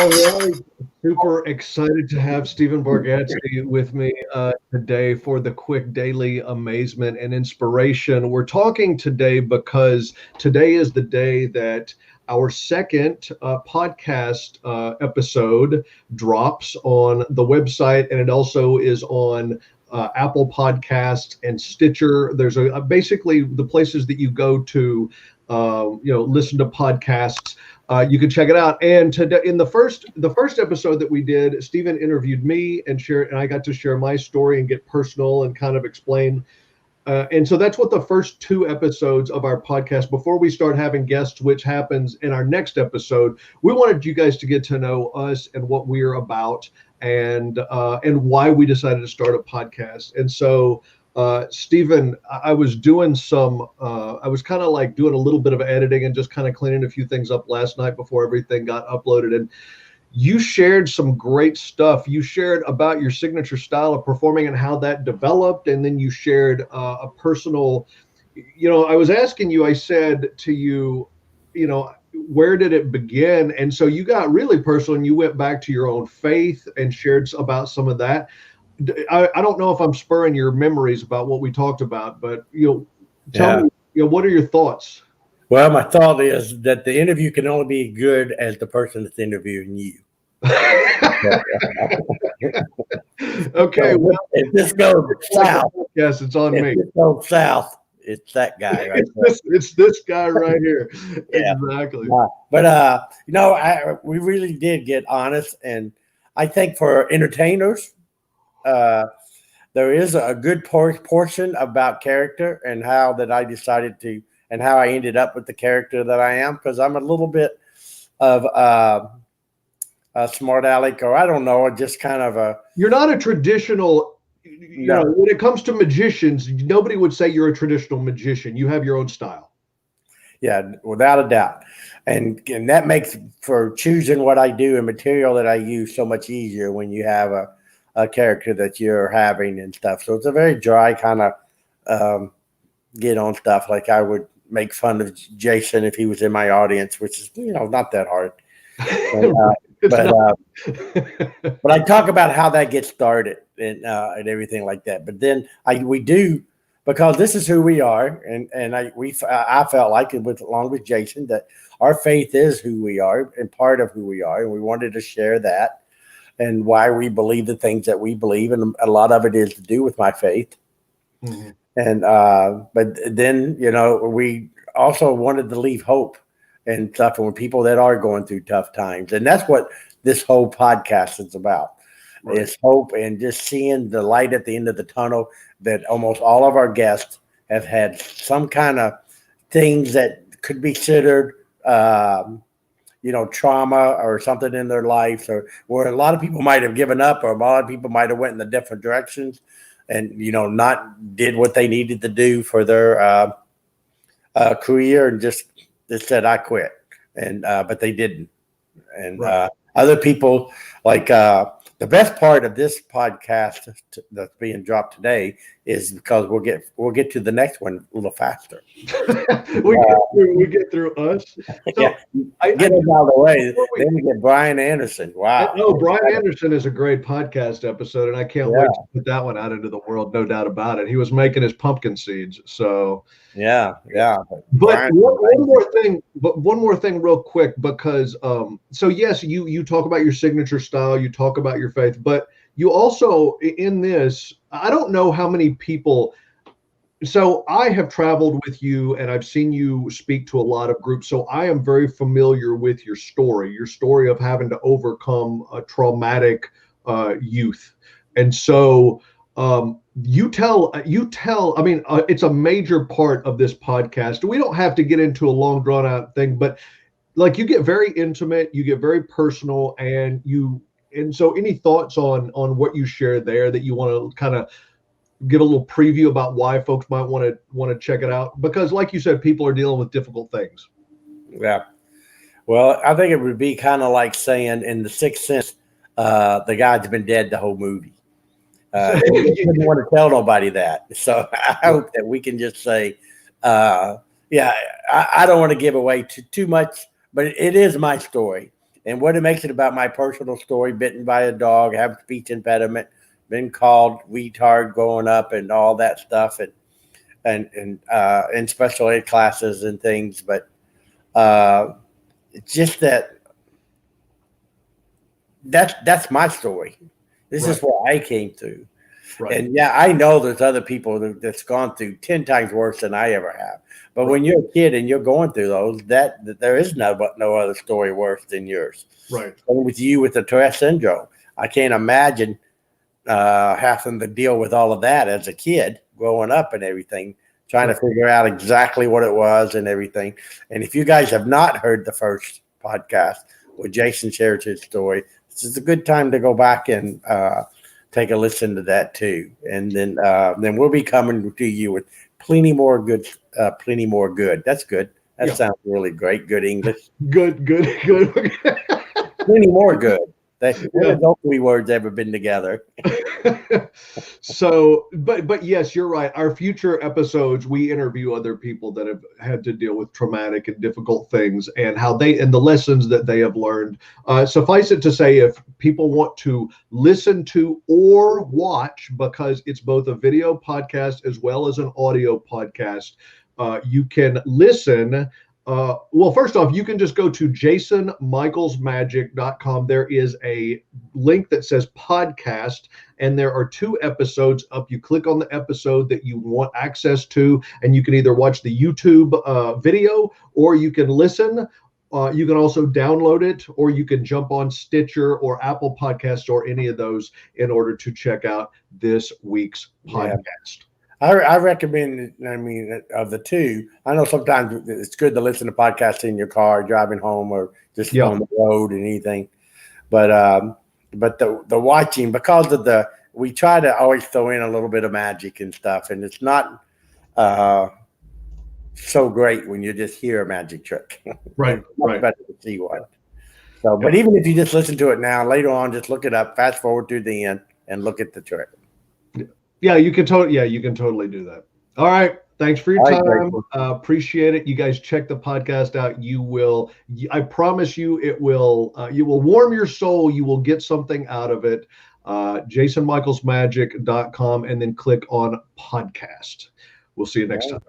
All right. Super excited to have Stephen Bargatze with me today for the quick daily amazement and inspiration. We're talking today because today is the day that our second podcast episode drops on the website, and it also is on Apple Podcasts and Stitcher. There's basically the places that you go to, listen to podcasts. You can check it out. And today, in the first episode that we did, Stephen interviewed me and I got to share my story and get personal and kind of explain. And so that's what the first two episodes of our podcast, before we start having guests, which happens in our next episode, we wanted you guys to get to know us and what we're about and why we decided to start a podcast. And so Stephen, I was doing I was kind of like doing a little bit of editing and just kind of cleaning a few things up last night before everything got uploaded. And you shared some great stuff. You shared about your signature style of performing and how that developed. And then you shared a personal, I was asking you, I said to you, where did it begin? And so you got really personal and you went back to your own faith and shared about some of that. I don't know if I'm spurring your memories about what we talked about, but tell me, what are your thoughts? Well, my thought is that the interview can only be good as the person that's interviewing you. Okay, so if this goes south, yes, it's on me. If this goes south, it's that guy right there. It's this guy right here. Yeah. Exactly. But we really did get honest, and I think for entertainers, there is a good portion about character and how that I decided to, and how I ended up with the character that I am, because I'm a little bit of a smart aleck, or I don't know, just kind of a. You're not a traditional. When it comes to magicians, nobody would say you're a traditional magician. You have your own style. Yeah, without a doubt, and that makes for choosing what I do and material that I use so much easier when you have a character that you're having and stuff. So it's a very dry kind of get on stuff. Like I would make fun of Jason if he was in my audience, which is, not that hard. But I talk about how that gets started and everything like that. But then we do, because this is who we are. And I felt like along with Jason, that our faith is who we are and part of who we are. And we wanted to share that. And why we believe the things that we believe, and a lot of it is to do with my faith. Mm-hmm. And but then we also wanted to leave hope and stuff for people that are going through tough times, and that's what this whole podcast is about. Right. It's hope and just seeing the light at the end of the tunnel. That almost all of our guests have had some kind of things that could be considered. Trauma or something in their life, or where a lot of people might have given up, or a lot of people might have went in the different directions and, not did what they needed to do for their career and just said, I quit. And, but they didn't. And right. Other people like the best part of this podcast that's being dropped today is because we'll get to the next one a little faster. we get through us. So get it out of the way. Then we get Brian Anderson. Wow. No, Brian Anderson is a great podcast episode, and I can't wait to put that one out into the world. No doubt about it. He was making his pumpkin seeds. So yeah. But one more thing real quick, because so yes, you talk about your signature style, you talk about your faith, but you also, in this, I don't know how many people. So I have traveled with you and I've seen you speak to a lot of groups. So I am very familiar with your story of having to overcome a traumatic youth. And so you tell, I mean, it's a major part of this podcast. We don't have to get into a long drawn out thing, but like you get very intimate, you get very personal, and so any thoughts on what you share there that you want to kind of give a little preview about why folks might want to check it out? Because like you said, people are dealing with difficult things. Yeah. Well, I think it would be kind of like saying in The Sixth Sense, the guy's been dead the whole movie. You didn't want to tell nobody that. So I hope that we can just say, I don't want to give away too much, but it is my story. And what it makes it about my personal story, bitten by a dog, have speech impediment, been called retard growing up and all that stuff, and in special ed classes and things. But it's just that's my story. This is what I came through. Right. And yeah, I know there's other people that's gone through 10 times worse than I ever have. But when you're a kid and you're going through those, that there is no other story worse than yours. Right. And with you with the Tourette syndrome, I can't imagine having to deal with all of that as a kid growing up and everything, trying to figure out exactly what it was and everything. And if you guys have not heard the first podcast where Jason shares his story, this is a good time to go back and take a listen to that too. And then we'll be coming to you with plenty more good. That's good. That sounds really great. Good English. Good. Plenty more good. Those three words ever been together. So, but yes, you're right. Our future episodes, we interview other people that have had to deal with traumatic and difficult things and how and the lessons that they have learned. Suffice it to say, if people want to listen to or watch, because it's both a video podcast as well as an audio podcast, you can listen. Well, first off, you can just go to jasonmichaelsmagic.com. There is a link that says podcast, and there are 2 episodes up. You click on the episode that you want access to, and you can either watch the YouTube video or you can listen. You can also download it, or you can jump on Stitcher or Apple Podcasts or any of those in order to check out this week's podcast. Yeah. I recommend, of the 2, I know sometimes it's good to listen to podcasts in your car, driving home, or just on the road and anything. But the watching, because of we try to always throw in a little bit of magic and stuff, and it's not so great when you just hear a magic trick. Right. It's better to see one. So, but even if you just listen to it now, later on, just look it up, fast forward to the end, and look at the trick. Yeah, you can totally do that. All right. Thanks for your time. Appreciate it. You guys check the podcast out. I promise you, it will, you will warm your soul. You will get something out of it. JasonMichaelsMagic.com, and then click on podcast. We'll see you next time.